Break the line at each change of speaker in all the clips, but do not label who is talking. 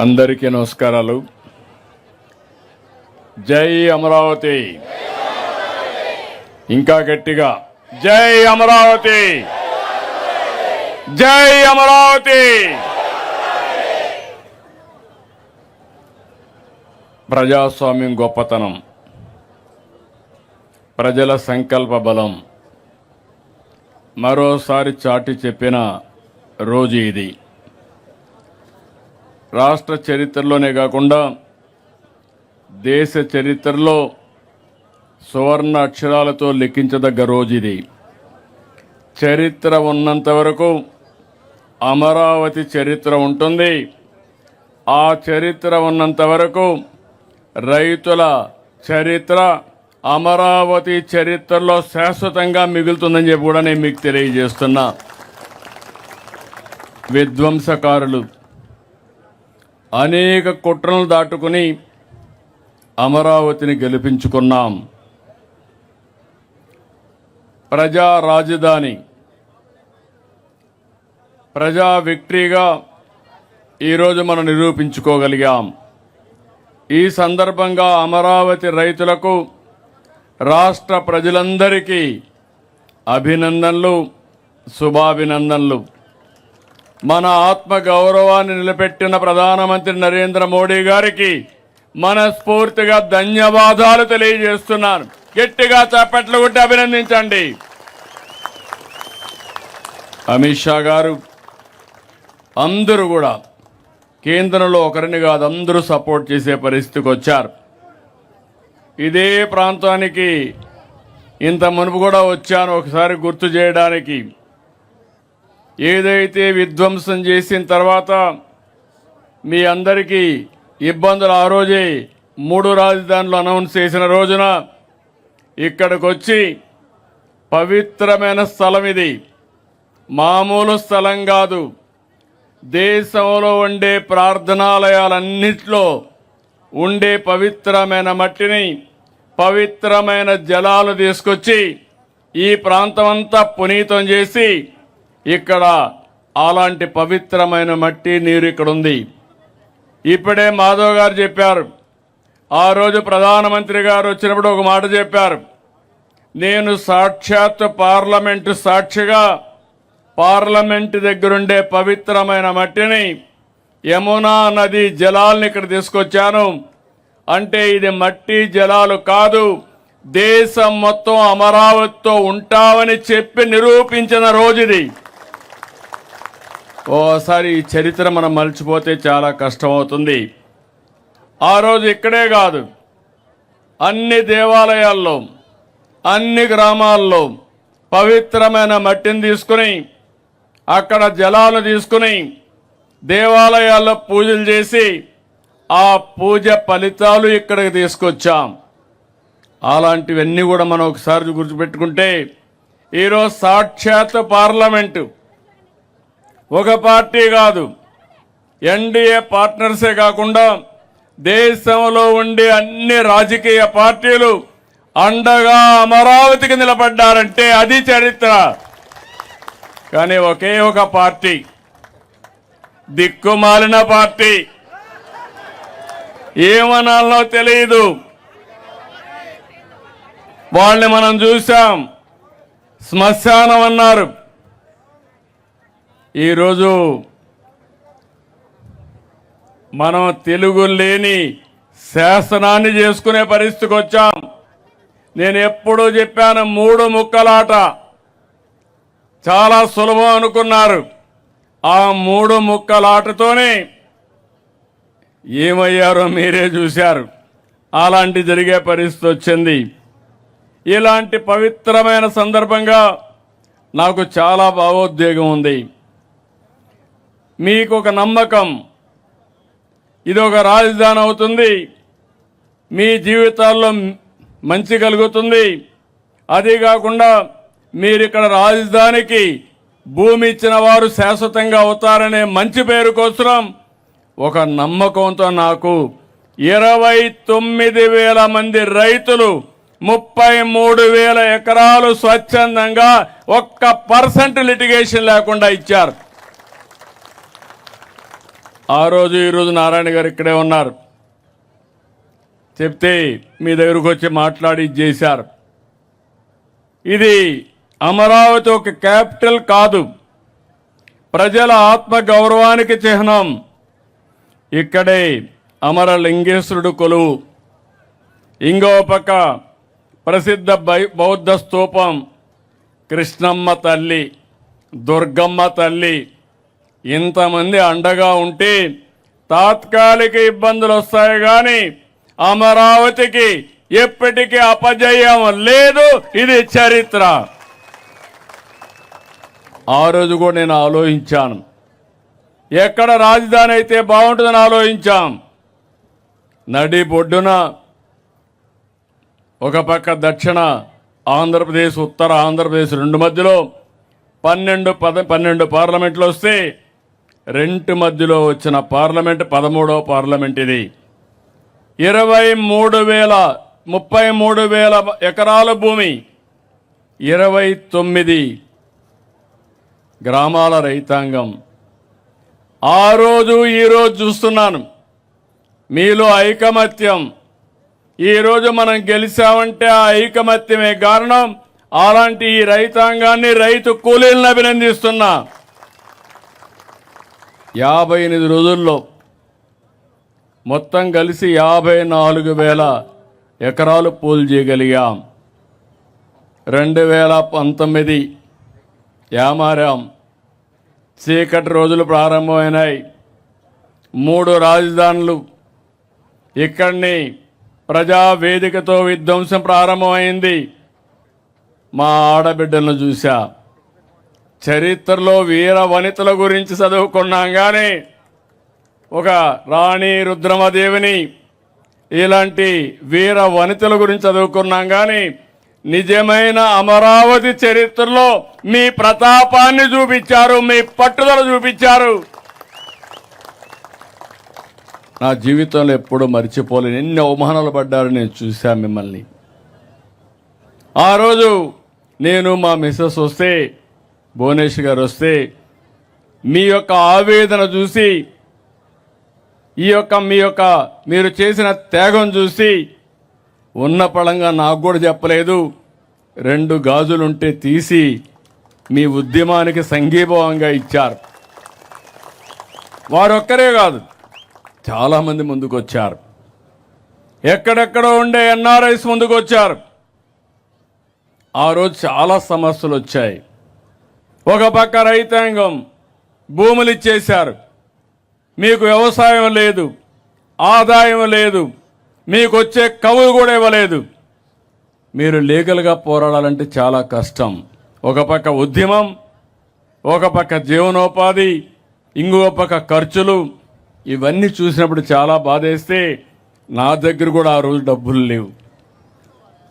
అందరికీ నమస్కారాలు. జై అమరావతి. ఇంకా గట్టిగా జై అమరావతి, జై అమరావతి. ప్రజాస్వామ్యం గొప్పతనం, ప్రజల సంకల్ప బలం మరోసారి చాటి చెప్పిన రోజు ఇది. రాష్ట్ర చరిత్రలోనే కాకుండా దేశ చరిత్రలో సువర్ణ అక్షరాలతో లిఖించదగ్గ రోజు ఇది. చరిత్ర ఉన్నంత వరకు అమరావతి చరిత్ర ఉంటుంది. ఆ చరిత్ర ఉన్నంత వరకు రైతుల చరిత్ర అమరావతి చరిత్రలో శాశ్వతంగా మిగులుతుందని చెప్పి కూడా నేను మీకు తెలియజేస్తున్నా. విధ్వంసకారులు అనేక కుట్రలను దాటుకుని అమరావతిని గెలిపించుకున్నాం. ప్రజా రాజధాని, ప్రజా విక్టరీగా ఈరోజు మనం నిరూపించుకోగలిగాం. ఈ సందర్భంగా అమరావతి రైతులకు, రాష్ట్ర ప్రజలందరికీ అభినందనలు, శుభాభినందనలు. మన ఆత్మ గౌరవాన్ని నిలబెట్టిన ప్రధానమంత్రి నరేంద్ర మోడీ గారికి మనస్ఫూర్తిగా ధన్యవాదాలు తెలియజేస్తున్నాను. గట్టిగా చప్పట్లు కొట్టి అభినందించండి. అమిత్ షా గారు, అందరూ కూడా కేంద్రంలో ఒకరిని కాదు అందరూ సపోర్ట్ చేసే పరిస్థితికి వచ్చారు. ఇదే ప్రాంతానికి ఇంత మునుపు కూడా వచ్చాను, ఒకసారి గుర్తు చేయడానికి. ఏదైతే విధ్వంసం చేసిన తర్వాత మీ అందరికీ ఇబ్బందులు ఆ రోజే 3 రాజధానులు అనౌన్స్ చేసిన రోజున ఇక్కడికి వచ్చి పవిత్రమైన స్థలం ఇది, మామూలు స్థలం కాదు. దేశంలో ఉండే ప్రార్థనాలయాలన్నింటిలో ఉండే పవిత్రమైన మట్టిని, పవిత్రమైన జలాలు తీసుకొచ్చి ఈ ప్రాంతమంతా పునీతం చేసి ఇక్కడ అలాంటి పవిత్రమైన మట్టి నీరు ఇక్కడ ఉంది. ఇప్పుడే మాధవ్ గారు చెప్పారు, ఆ రోజు ప్రధానమంత్రి గారు వచ్చినప్పుడు ఒక మాట చెప్పారు. నేను సాక్షాత్ పార్లమెంటు సాక్షిగా పార్లమెంటు దగ్గరుండే పవిత్రమైన మట్టిని, యమునా నది జలాలను ఇక్కడ తీసుకొచ్చాను. అంటే ఇది మట్టి జలాలు కాదు, దేశం మొత్తం అమరావతితో ఉంటామని చెప్పి నిరూపించిన రోజుది. ఓసారి ఈ చరిత్ర మనం మర్చిపోతే చాలా కష్టమవుతుంది. ఆ రోజు ఇక్కడే కాదు, అన్ని దేవాలయాల్లో, అన్ని గ్రామాల్లో పవిత్రమైన మట్టిని తీసుకుని, అక్కడ జలాలు తీసుకుని దేవాలయాల్లో పూజలు చేసి ఆ పూజ ఫలితాలు ఇక్కడికి తీసుకొచ్చాం. అలాంటివన్నీ కూడా మనం ఒకసారి గుర్తుపెట్టుకుంటే ఈరోజు సాక్షాత్ పార్లమెంటు ఒక పార్టీ కాదు, ఎన్డీఏ పార్ట్నర్సే కాకుండా దేశంలో ఉండే అన్ని రాజకీయ పార్టీలు అండగా అమరావతికి నిలబడ్డారంటే అది చరిత్ర. కానీ ఒకే ఒక పార్టీ, దిక్కుమాలిన పార్టీ, ఏమనాలో తెలియదు, వాళ్ళని మనం చూసాం. శ్మశానం అన్నారు. ఈరోజు మనం తెలుగు లేని శాసనాన్ని చేసుకునే పరిస్థితికి వచ్చాం. నేను ఎప్పుడూ చెప్పాను, 3 ముక్కలాట చాలా సులభం అనుకున్నారు. ఆ 3 ముక్కలాటతోనే ఏమయ్యారో మీరే చూశారు. అలాంటి జరిగే పరిస్థితి వచ్చింది. ఇలాంటి పవిత్రమైన సందర్భంగా నాకు చాలా భావోద్వేగం ఉంది. మీకు ఒక నమ్మకం, ఇది ఒక రాజధాని అవుతుంది, మీ జీవితాల్లో మంచి కలుగుతుంది. అదే కాకుండా మీరు ఇక్కడ రాజధానికి భూమి ఇచ్చిన వారు శాశ్వతంగా అవుతారనే మంచి పేరు కోసం ఒక నమ్మకంతో నాకు 29,000 మంది రైతులు 33,000 ఎకరాలు స్వచ్ఛందంగా 1% లిటిగేషన్ లేకుండా ఇచ్చారు. ఆ రోజు ఈరోజు నారాయణ గారు ఇక్కడే ఉన్నారు. చెప్తే మీ దగ్గరకు వచ్చి మాట్లాడి చేశారు. ఇది అమరావతి ఒక క్యాపిటల్ కాదు, ప్రజల ఆత్మ గౌరవానికి చిహ్నం. ఇక్కడే అమరలింగేశ్వరుడు కొలువు, ఇంకో పక్క ప్రసిద్ధ బౌద్ధ స్తూపం, కృష్ణమ్మ తల్లి, దుర్గమ్మ తల్లి. ఇంతమంది అండగా ఉంటే తాత్కాలిక ఇబ్బందులు వస్తాయి కానీ అమరావతికి ఎప్పటికీ అపజయం లేదు. ఇది చరిత్ర. ఆ రోజు కూడా నేను ఆలోచించాను, ఎక్కడ రాజధాని అయితే బాగుంటుందని ఆలోచించాం. నడి బొడ్డున ఒక పక్క దక్షిణ ఆంధ్రప్రదేశ్, ఉత్తర ఆంధ్రప్రదేశ్ రెండు మధ్యలో 12 పార్లమెంట్లు వస్తే రెండు మధ్యలో వచ్చిన పార్లమెంట్ 13వ పార్లమెంట్ ఇది. 33,000 ఎకరాల భూమి, 29 గ్రామాల రైతాంగం. ఆ రోజు ఈరోజు చూస్తున్నాను మీలో ఐకమత్యం. ఈరోజు మనం గెలిచామంటే ఆ ఐకమత్యమే కారణం. అలాంటి ఈ రైతాంగాన్ని, రైతు కూలీలను అభినందిస్తున్నా. 58 రోజుల్లో మొత్తం కలిసి 54,000 ఎకరాలు పూలు చేయగలిగాం. 2019 యామారాం, చీకటి రోజులు ప్రారంభమైనాయి. 3 రాజధానులు, ఇక్కడిని ప్రజావేదికతో విధ్వంసం ప్రారంభమైంది. మా ఆడబిడ్డలను చూశా. చరిత్రలో వీర వనితల గురించి చదువుకున్నాం కానీ ఒక రాణి రుద్రమదేవిని ఇలాంటి వీర వనితల గురించి చదువుకున్నాం కానీ నిజమైన అమరావతి చరిత్రలో మీ ప్రతాపాన్ని చూపించారు, మీ పట్టుదల చూపించారు. నా జీవితంలో ఎప్పుడూ మర్చిపోలేను. ఎన్ని అవమానాలు పడ్డారు నేను చూశాను మిమ్మల్ని. ఆ రోజు నేను మా మిస్సెస్ వస్తే, భువనేశ్వర్ గారు వస్తే, మీ యొక్క ఆవేదన చూసి, మీరు చేసిన త్యాగం చూసి ఉన్న పళంగా నాకు కూడా చెప్పలేదు. 2 గాజులుంటే తీసి మీ ఉద్యమానికి సంఘీభావంగా ఇచ్చారు. వారొక్కరే కాదు, చాలామంది ముందుకు వచ్చారు. ఎక్కడెక్కడో ఉండే ఎన్ఆర్ఐస్ ముందుకు వచ్చారు. ఆ రోజు చాలా సమస్యలు వచ్చాయి. ఒక పక్క రైతాంగం భూములు ఇచ్చేశారు, మీకు వ్యవసాయం లేదు, ఆదాయం లేదు, మీకు వచ్చే కవులు కూడా ఇవ్వలేదు. మీరు లీగల్గా పోరాడాలంటే చాలా కష్టం. ఒక పక్క ఉద్యమం, ఒక పక్క జీవనోపాధి, ఇంకో పక్క ఖర్చులు. ఇవన్నీ చూసినప్పుడు చాలా బాధేస్తే నా దగ్గర కూడా ఆ రోజు డబ్బులు లేవు.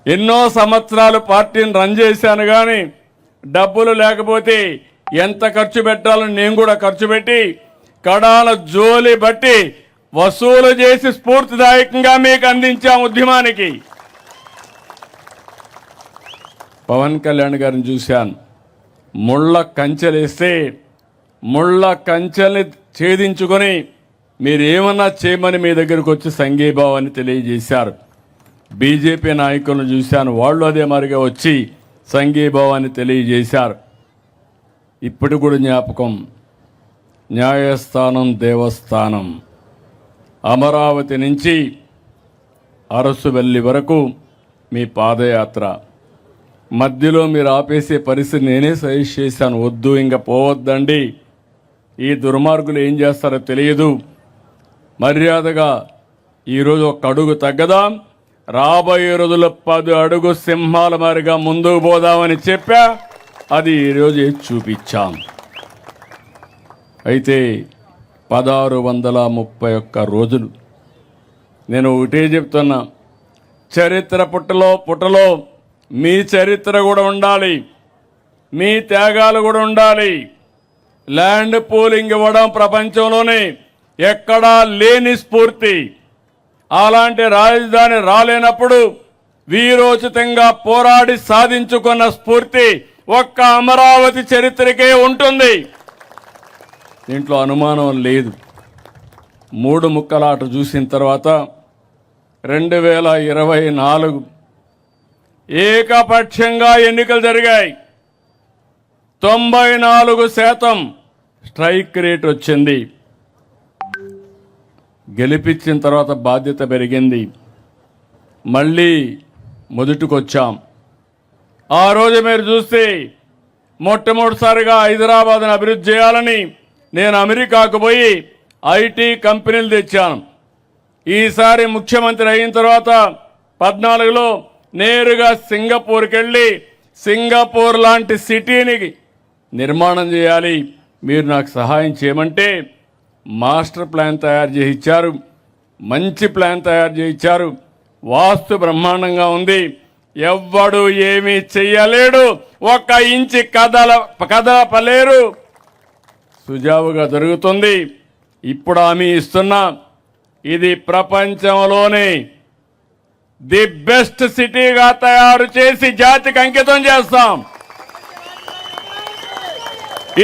ఎన్నో సంవత్సరాలు పార్టీని రన్ చేశాను కానీ డబ్బులు లేకపోతే ఎంత ఖర్చు పెట్టాలని నేను కూడా ఖర్చు పెట్టి కడాల జోలి బట్టి వసూలు చేసి స్ఫూర్తిదాయకంగా మీకు అందించాం ఉద్యమానికి. పవన్ కళ్యాణ్ గారిని చూశాను. ముళ్ళ కంచెలేస్తే ముళ్ళ కంచెల్ని ఛేదించుకొని మీరేమన్నా చేయమని మీ దగ్గరకు వచ్చి సంఘీభావాన్ని తెలియజేశారు. బీజేపీ నాయకులను చూశాను, వాళ్ళు అదే మరిగా వచ్చి సంఘీభావాన్ని తెలియజేశారు. ఇప్పుడు కూడా జ్ఞాపకం, న్యాయస్థానం దేవస్థానం, అమరావతి నుంచి అరసువెల్లి వరకు మీ పాదయాత్ర మధ్యలో మీరు ఆపేసే పరిస్థితి నేనే సజెస్ట్ చేశాను. వద్దు, ఇంకా పోవద్దండి, ఈ దుర్మార్గులు ఏం చేస్తారో తెలియదు, మర్యాదగా ఈరోజు ఒక అడుగు తగ్గదాం, రాబోయే రోజుల్లో 10 అడుగు సింహాల మారిగా ముందుకు పోదామని చెప్పా. అది ఈరోజు చూపించాం. అయితే 1631 రోజులు నేను ఒకటే చెప్తున్నా, చరిత్ర పుటలో మీ చరిత్ర కూడా ఉండాలి, మీ త్యాగాలు కూడా ఉండాలి. ల్యాండ్ పూలింగ్ ఇవ్వడం ప్రపంచంలోనే ఎక్కడా లేని స్ఫూర్తి. అలాంటి రాజధాని రాలేనప్పుడు వీరోచితంగా పోరాడి సాధించుకున్న స్ఫూర్తి ఒక్క అమరావతి చరిత్రకే ఉంటుంది. దీంట్లో అనుమానం లేదు. మూడు ముక్కలాట చూసిన తర్వాత 2024 ఏకపక్షంగా ఎన్నికలు జరిగాయి. 94% స్ట్రైక్ రేట్ వచ్చింది. గెలిపించిన తర్వాత బాధ్యత పెరిగింది. మళ్ళీ మొదటికొచ్చాం. ఆ రోజు మీరు చూస్తే మొట్టమొదటిసారిగా హైదరాబాద్ను అభివృద్ధి చేయాలని నేను అమెరికాకు పోయి ఐటీ కంపెనీలు తెచ్చాను. ఈసారి ముఖ్యమంత్రి అయిన తర్వాత 14లో నేరుగా సింగపూర్కి వెళ్ళి సింగపూర్ లాంటి సిటీని నిర్మాణం చేయాలి, మీరు నాకు సహాయం చేయమంటే మాస్టర్ ప్లాన్ తయారు చేసి ఇచ్చారు. మంచి ప్లాన్ తయారు చేసి ఇచ్చారు. వాస్తు బ్రహ్మాండంగా ఉంది. ఎవ్వడు ఏమీ చెయ్యలేడు. 1 ఇంచి కదలపలేరు. సుజావుగా జరుగుతుంది. ఇప్పుడు హామీ ఇస్తున్నా, ఇది ప్రపంచంలోనే ది బెస్ట్ సిటీగా తయారు చేసి జాతికి అంకితం చేస్తాం.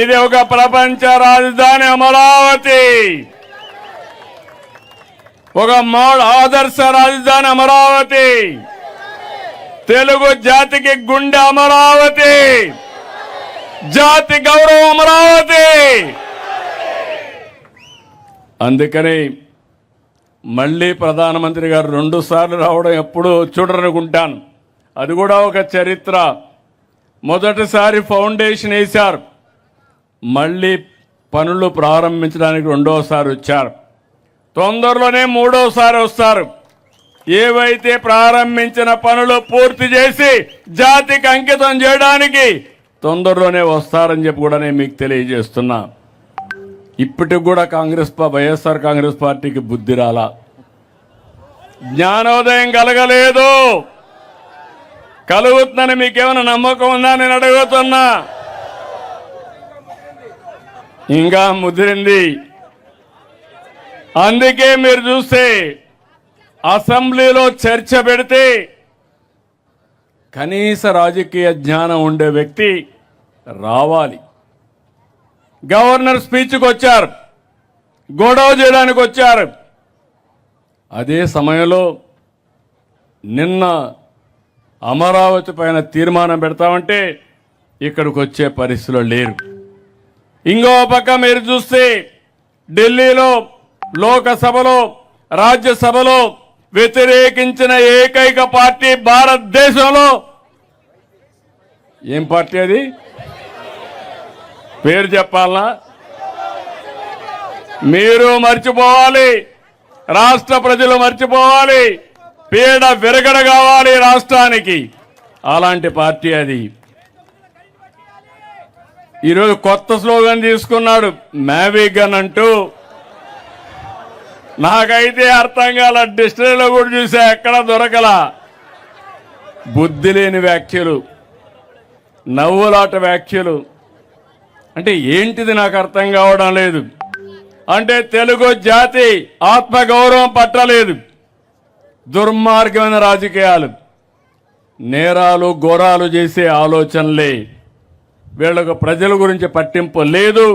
ఇది ఒక ప్రపంచ రాజధాని అమరావతి, ఒక ఆదర్శ రాజధాని అమరావతి, తెలుగు జాతికి గుండె అమరావతి, జాతి గౌరవం అమరావతి. అందుకని మళ్ళీ ప్రధానమంత్రి గారు 2 సార్లు రావడం ఎప్పుడూ చూడరనుకుంటాను. అది కూడా ఒక చరిత్ర. మొదటిసారి ఫౌండేషన్ వేశారు, మళ్ళీ పనులు ప్రారంభించడానికి 2వసారి వచ్చారు. తొందరలోనే 3వసారి వస్తారు. ఏవైతే ప్రారంభించిన పనులు పూర్తి చేసి జాతికి అంకితం చేయడానికి తొందరలోనే వస్తారని చెప్పి కూడా నేను మీకు తెలియజేస్తున్నా. ఇప్పటికి కూడా వైఎస్ఆర్ కాంగ్రెస్ పార్టీకి బుద్ధి రాలా, జ్ఞానోదయం కలగలేదు. కలుగుతుందని మీకేమైనా నమ్మకం ఉందా నేను అడుగుతున్నా? ఇంకా ముదిరింది. అందుకే మీరు చూస్తే అసెంబ్లీలో చర్చ పెడితే కనీస రాజకీయ జ్ఞానం ఉండే వ్యక్తి రావాలి. గవర్నర్ స్పీచ్కి వచ్చారు, గొడవ చేయడానికి వచ్చారు. అదే సమయంలో నిన్న అమరావతి పైన తీర్మానం పెడతామంటే ఇక్కడికి వచ్చే పరిస్థితిలో లేరు. ఇంకో పక్క మీరు చూస్తే ఢిల్లీలో లోకసభలో రాజ్యసభలో వ్యతిరేకించిన ఏకైక పార్టీ భారతదేశంలో ఏం పార్టీ అది? పేరు చెప్పాలనా? మీరు మర్చిపోవాలి, రాష్ట్ర ప్రజలు మర్చిపోవాలి. పీడ విరగడ కావాలి రాష్ట్రానికి. అలాంటి పార్టీ అది. ఈరోజు కొత్త స్లోగన్ తీసుకున్నాడు, మ్యావిగన్ అంటూ. నాకైతే అర్థం కాల. డిక్షనరీలో కూడా చూసా, ఎక్కడ దొరకలా. బుద్ధి లేని వ్యాఖ్యలు, నవ్వులాట వ్యాఖ్యలు. అంటే ఏంటిది నాకు అర్థం కావడం లేదు. అంటే తెలుగు జాతి ఆత్మగౌరవం పట్టలేదు. దుర్మార్గమైన రాజకీయాలు, నేరాలు ఘోరాలు చేసే ఆలోచనలే. వీళ్ళకు ప్రజల గురించి పట్టింపు లేదు,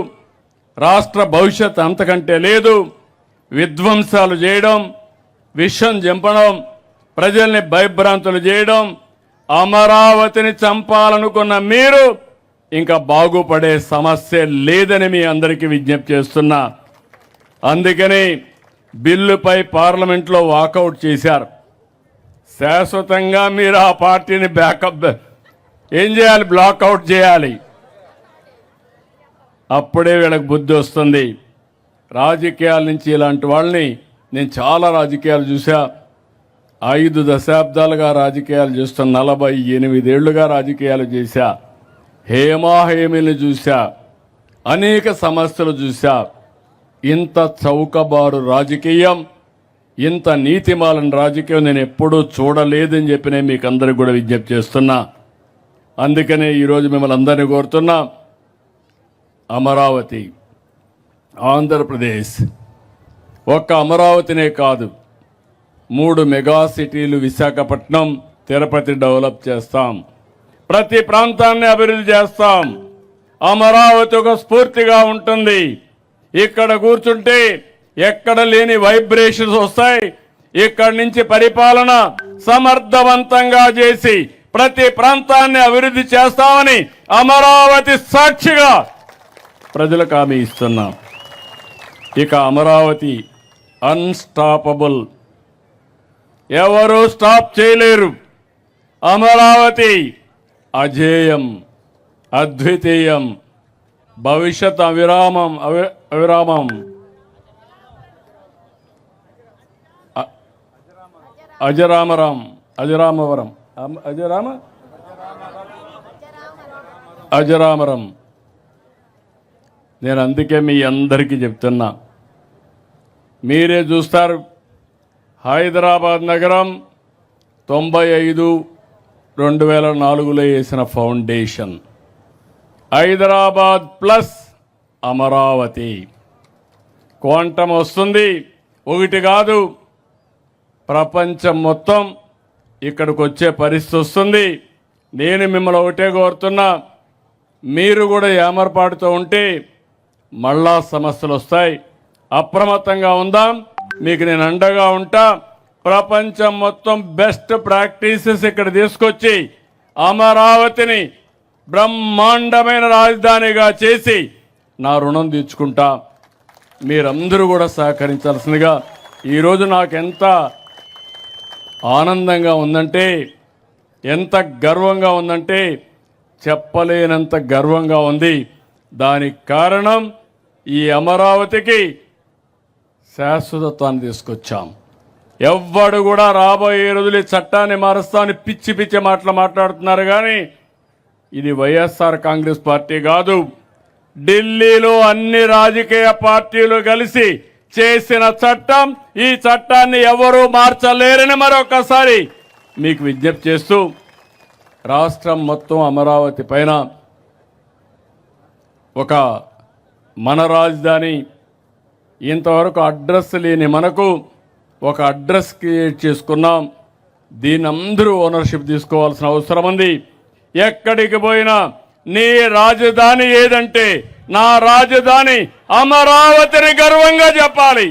రాష్ట్ర భవిష్యత్ అంతకంటే లేదు. విధ్వంసాలు చేయడం, విషం చంపడం, ప్రజల్ని భయభ్రాంతులు చేయడం. అమరావతిని చంపాలనుకున్న మీరు ఇంకా బాగుపడే సమస్య లేదని మీ అందరికీ విజ్ఞప్తి చేస్తున్నా. అందుకని బిల్లుపై పార్లమెంట్లో వాకౌట్ చేశారు. శాశ్వతంగా మీరు ఆ పార్టీని బ్యాకప్ ఏం చేయాలి? బ్లాక్అవుట్ చేయాలి. అప్పుడే వీళ్ళకి బుద్ధి వస్తుంది. రాజకీయాల నుంచి ఇలాంటి వాళ్ళని నేను చాలా రాజకీయాలు చూసా. 5 దశాబ్దాలుగా రాజకీయాలు చేస్తున్న 48 ఏళ్లుగా రాజకీయాలు చేశా. హేమాహేమిని చూశా, అనేక సమస్యలు చూశా. ఇంత చౌకబారు రాజకీయం, ఇంత నీతిమాలిన రాజకీయం నేను ఎప్పుడూ చూడలేదని చెప్పి నేను మీకు అందరికి కూడా విజ్ఞప్తి చేస్తున్నా. అందుకనే ఈరోజు మిమ్మల్ని అందరినీ కోరుతున్నా, అమరావతి, ఆంధ్రప్రదేశ్, ఒక్క అమరావతినే కాదు, 3 మెగా సిటీలు విశాఖపట్నం, తిరుపతి డెవలప్ చేస్తాం. ప్రతి ప్రాంతాన్ని అభివృద్ధి చేస్తాం. అమరావతి ఒక స్ఫూర్తిగా ఉంటుంది. ఇక్కడ కూర్చుంటే ఎక్కడ లేని వైబ్రేషన్స్ వస్తాయి. ఇక్కడి నుంచి పరిపాలన సమర్థవంతంగా చేసి ప్రతి ప్రాంతాన్ని అభివృద్ధి చేస్తామని అమరావతి సాక్షిగా ప్రజలకు హామీ ఇస్తున్నాం. ఇక అమరావతి అన్స్టాపబుల్, ఎవరు స్టాప్ చేయలేరు. అమరావతి అజేయం, అద్వితీయం, భవిష్యత్ అవిరామం. అజరామరం. నేను అందుకే మీ అందరికీ చెప్తున్నా, మీరే చూస్తారు. హైదరాబాద్ నగరం 95/2004లో వేసిన foundation. Hyderabad plus Amaravati. Quantum వస్తుంది, ఒకటి కాదు, ప్రపంచం మొత్తం ఇక్కడికి వచ్చే పరిస్థితి వస్తుంది. నేను మిమ్మల్ని ఒకటే కోరుతున్నా, మీరు కూడా ఏమరపాటుతో ఉంటే మళ్ళా సమస్యలు వస్తాయి. అప్రమత్తంగా ఉందాం. మీకు నేను అండగా ఉంటా. ప్రపంచం మొత్తం బెస్ట్ ప్రాక్టీసెస్ ఇక్కడ తీసుకొచ్చి అమరావతిని బ్రహ్మాండమైన రాజధానిగా చేసి నా రుణం తీర్చుకుంటా. మీరందరూ కూడా సహకరించాల్సిందిగా. ఈరోజు నాకు ఎంత ఆనందంగా ఉందంటే, ఎంత గర్వంగా ఉందంటే చెప్పలేనంత గర్వంగా ఉంది. దానికి కారణం ఈ అమరావతికి శాశ్వతత్వాన్ని తీసుకొచ్చాం. ఎవ్వడు కూడా రాబోయే రోజులు ఈ చట్టాన్ని మారుస్తామని పిచ్చి పిచ్చి మాటలు మాట్లాడుతున్నారు. కానీ ఇది వైఎస్ఆర్ కాంగ్రెస్ పార్టీ కాదు, ఢిల్లీలో అన్ని రాజకీయ పార్టీలు కలిసి చేసిన చట్టం. ఈ చట్టాన్ని ఎవరూ మార్చలేరని మరొకసారి మీకు విజ్ఞప్తి చేస్తూ, రాష్ట్రం మొత్తం అమరావతి పైన ఒక మన రాజధాని, ఇంతవరకు అడ్రస్ లేని మనకు ఒక అడ్రస్ క్రియేట్ చేసుకున్నాం. దీని అందరూ ఓనర్షిప్ తీసుకోవాల్సిన అవసరం ఉంది. ఎక్కడికి పోయినా నీ రాజధాని ఏదంటే నా రాజధాని అమరావతిని గర్వంగా చెప్పాలి.